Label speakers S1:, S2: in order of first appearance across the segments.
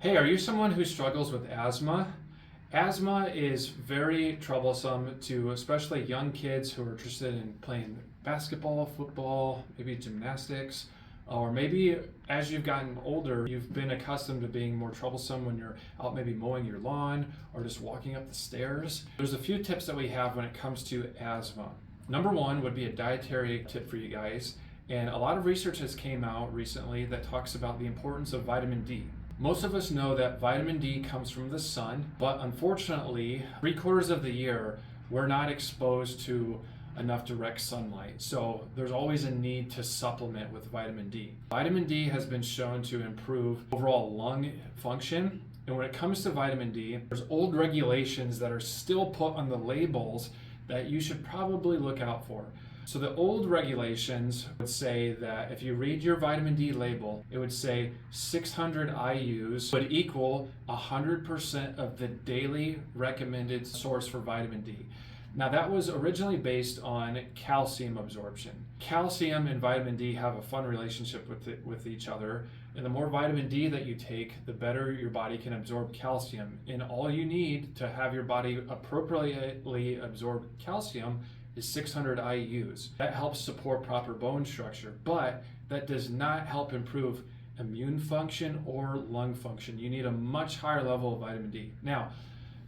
S1: Hey, are you someone who struggles with asthma? Asthma is very troublesome to especially young kids who are interested in playing basketball, football, maybe gymnastics, or maybe as you've gotten older, you've been accustomed to being more troublesome when you're out maybe mowing your lawn or just walking up the stairs. There's a few tips that we have when it comes to asthma. Number one would be a dietary tip for you guys. And a lot of research has came out recently that talks about the importance of vitamin D. Most of us know that vitamin D comes from the sun, but unfortunately, 3/4 of the year, we're not exposed to enough direct sunlight. So there's always a need to supplement with vitamin D. Vitamin D has been shown to improve overall lung function. And when it comes to vitamin D, there's old regulations that are still put on the labels that you should probably look out for. So the old regulations would say that if you read your vitamin D label, it would say 600 IUs would equal 100% of the daily recommended source for vitamin D. Now that was originally based on calcium absorption. Calcium and vitamin D have a fun relationship with each other. And the more vitamin D that you take, the better your body can absorb calcium. And all you need to have your body appropriately absorb calcium is 600 IUs. That helps support proper bone structure, but that does not help improve immune function or lung function. You need a much higher level of vitamin D. Now,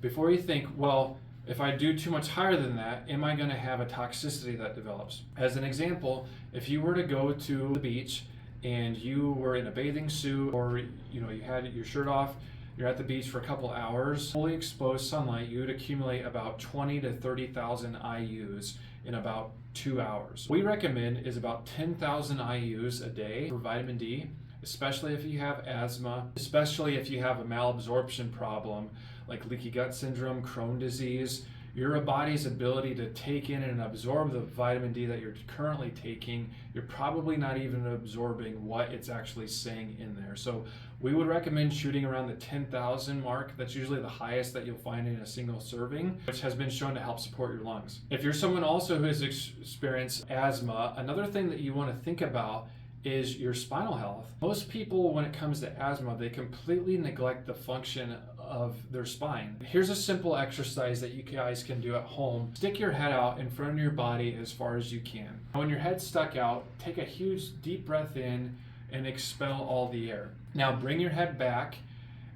S1: before you think, well, if I do too much higher than that, am I going to have a toxicity that develops? As an example, if you were to go to the beach and you were in a bathing suit, or you had your shirt off, you're at the beach for a couple hours, fully exposed sunlight, you would accumulate about 20 to 30,000 IUs in about 2 hours. What we recommend is about 10,000 IUs a day for vitamin D, especially if you have asthma, especially if you have a malabsorption problem like leaky gut syndrome, Crohn's disease. Your body's ability to take in and absorb the vitamin D that you're currently taking, you're probably not even absorbing what it's actually saying in there. So we would recommend shooting around the 10,000 mark. That's usually the highest that you'll find in a single serving, which has been shown to help support your lungs. If you're someone also who has experienced asthma, another thing that you want to think about is your spinal health. Most people, when it comes to asthma, they completely neglect the function of their spine. Here's a simple exercise that you guys can do at home. Stick your head out in front of your body as far as you can. When your head's stuck out, take a huge deep breath in and expel all the air. Now bring your head back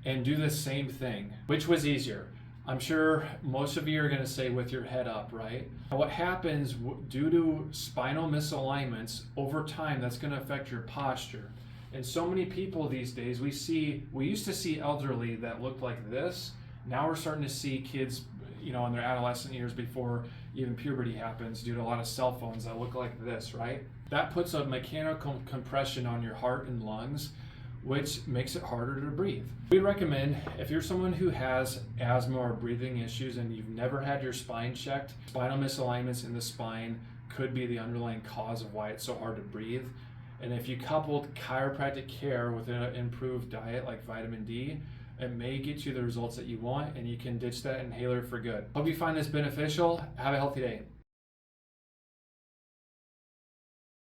S1: and do the same thing. Which was easier? I'm sure most of you are going to say with your head up, right? What happens due to spinal misalignments over time, that's going to affect your posture. And so many people these days, we used to see elderly that looked like this. Now we're starting to see kids, in their adolescent years before even puberty happens, due to a lot of cell phones that look like this, right? That puts a mechanical compression on your heart and lungs, which makes it harder to breathe. We recommend, if you're someone who has asthma or breathing issues and you've never had your spine checked, spinal misalignments in the spine could be the underlying cause of why it's so hard to breathe. And if you coupled chiropractic care with an improved diet like vitamin D, it may get you the results that you want, and you can ditch that inhaler for good. Hope you find this beneficial. Have a healthy day.